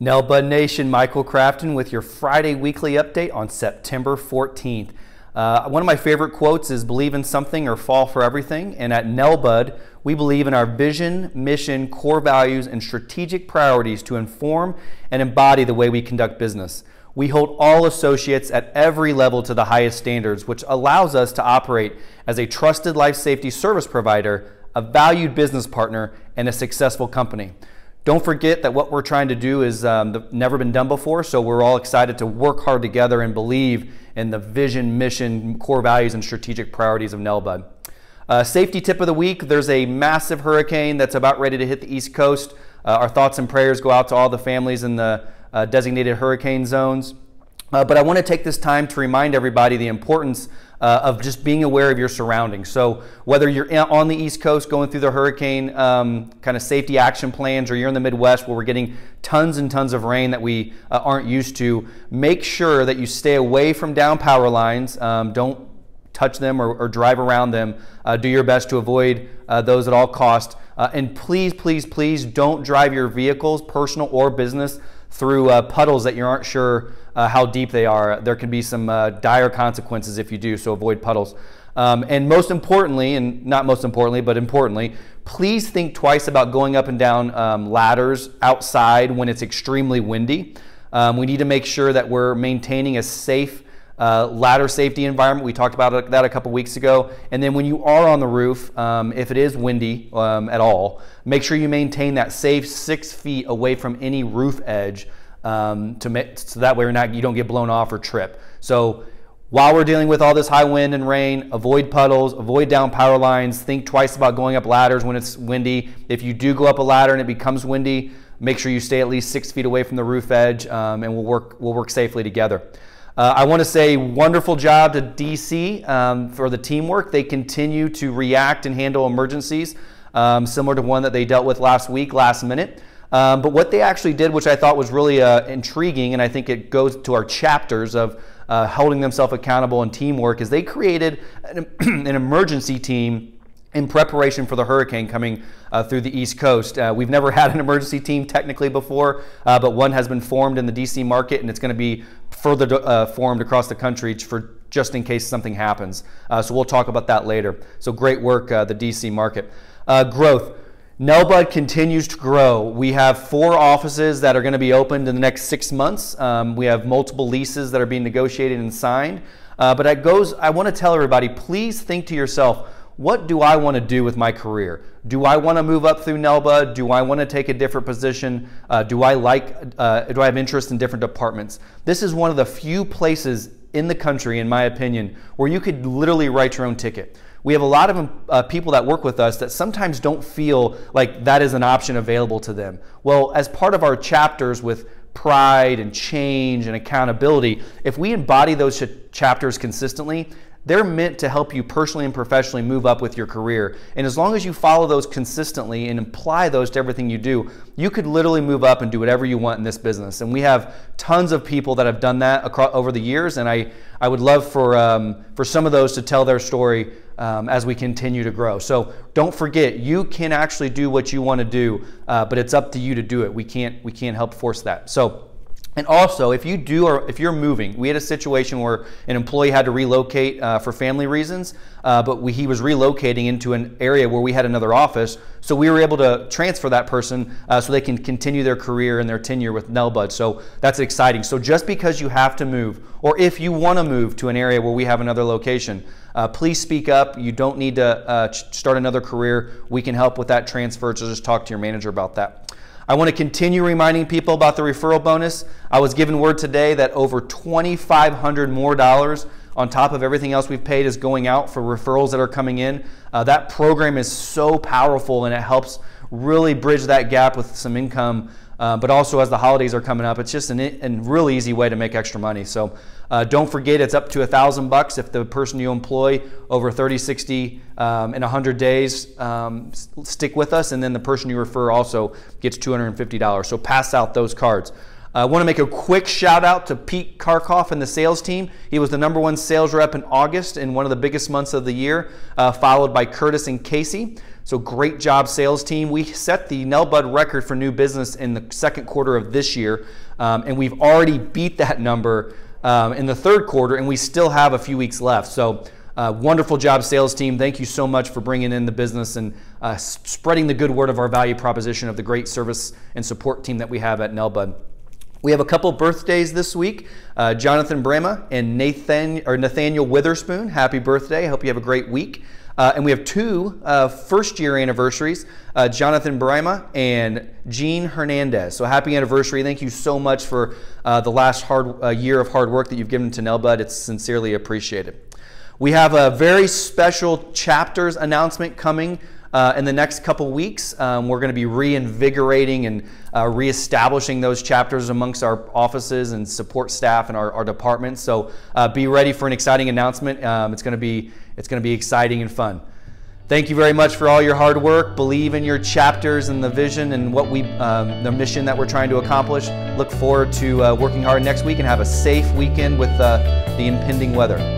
Nell Bud Nation, Michael Crafton with your Friday weekly update on September 14th. One of my favorite quotes is believe in something or fall for everything. And at Nell Bud, we believe in our vision, mission, core values, and strategic priorities to inform and embody the way we conduct business. We hold all associates at every level to the highest standards, which allows us to operate as a trusted life safety service provider, a valued business partner, and a successful company. Don't forget that what we're trying to do is never been done before, so we're all excited to work hard together and believe in the vision, mission, core values, and strategic priorities of Nell Bud. Safety tip of the week, there's a massive hurricane that's about ready to hit the East Coast. Our thoughts and prayers go out to all the families in the designated hurricane zones. But I want to take this time to remind everybody the importance of just being aware of your surroundings. So whether you're on the East Coast going through the hurricane kind of safety action plans, or you're in the Midwest where we're getting tons and tons of rain that we aren't used to, make sure that you stay away from down power lines. Don't touch them or drive around them. Do your best to avoid those at all costs. And please, please, please don't drive your vehicles, personal or business, through puddles that you aren't sure how deep they are. There can be some dire consequences if you do, so avoid puddles. And most importantly, and not most importantly, but importantly, please think twice about going up and down ladders outside when it's extremely windy. We need to make sure that we're maintaining a safe ladder safety environment. We talked about that a couple weeks ago. And then when you are on the roof, if it is windy at all, make sure you maintain that safe 6 feet away from any roof edge so that way you don't get blown off or trip. So while we're dealing with all this high wind and rain, avoid puddles, avoid down power lines, think twice about going up ladders when it's windy. If you do go up a ladder and it becomes windy, make sure you stay at least 6 feet away from the roof edge, and we'll work safely together. I want to say wonderful job to DC for the teamwork. They continue to react and handle emergencies, similar to one that they dealt with last week, last minute. But what they actually did, which I thought was really intriguing, and I think it goes to our chapters of holding themselves accountable and teamwork, is they created an emergency team in preparation for the hurricane coming through the East Coast. We've never had an emergency team technically before, but one has been formed in the DC market, and it's going to be further formed across the country for just in case something happens. So we'll talk about that later. So great work, the DC market. Growth. Nell Bud continues to grow. We have 4 offices that are going to be opened in the next 6 months. We have multiple leases that are being negotiated and signed. But I want to tell everybody, please think to yourself, what do I want to do with my career? Do I want to move up through Nell Bud? Do I want to take a different position? Do I have interest in different departments? This is one of the few places in the country, in my opinion, where you could literally write your own ticket. We have a lot of people that work with us that sometimes don't feel like that is an option available to them. Well, as part of our chapters with pride and change and accountability, if we embody those chapters consistently, they're meant to help you personally and professionally move up with your career. And as long as you follow those consistently and apply those to everything you do, you could literally move up and do whatever you want in this business. And we have tons of people that have done that over the years, and I would love for some of those to tell their story as we continue to grow. So don't forget, you can actually do what you want to do, but it's up to you to do it. We can't help force that. So. And also, if you're moving, we had a situation where an employee had to relocate for family reasons, but he was relocating into an area where we had another office, so we were able to transfer that person so they can continue their career and their tenure with Nell Bud. So that's exciting. So just because you have to move, or if you want to move to an area where we have another location, please speak up. You don't need to start another career. We can help with that transfer, so just talk to your manager about that. I want to continue reminding people about the referral bonus. I was given word today that over $2,500 more on top of everything else we've paid is going out for referrals that are coming in. That program is so powerful, and it helps really bridge that gap with some income. But also, as the holidays are coming up, it's just a really easy way to make extra money. So don't forget, it's up to $1,000 if the person you employ over 30, 60, and 100 days stick with us, and then the person you refer also gets $250. So pass out those cards. I want to make a quick shout out to Pete Karkoff and the sales team. He was the #1 sales rep in August in one of the biggest months of the year, followed by Curtis and Casey. So great job, sales team. We set the Nelbud record for new business in the second quarter of this year, and we've already beat that number in the third quarter, and we still have a few weeks left. So wonderful job, sales team. Thank you so much for bringing in the business and spreading the good word of our value proposition of the great service and support team that we have at Nelbud. We have a couple birthdays this week. Jonathan Brema and Nathaniel Witherspoon. Happy birthday. I hope you have a great week. And we have two first-year anniversaries, Jonathan Brema and Jean Hernandez. So happy anniversary. Thank you so much for the last year of hard work that you've given to Nelbud. It's sincerely appreciated. We have a very special chapters announcement coming in the next couple weeks. We're going to be reinvigorating and reestablishing those chapters amongst our offices and support staff and our departments. So be ready for an exciting announcement. It's going to be exciting and fun. Thank you very much for all your hard work. Believe in your chapters and the vision and what the mission that we're trying to accomplish. Look forward to working hard next week, and have a safe weekend with the impending weather.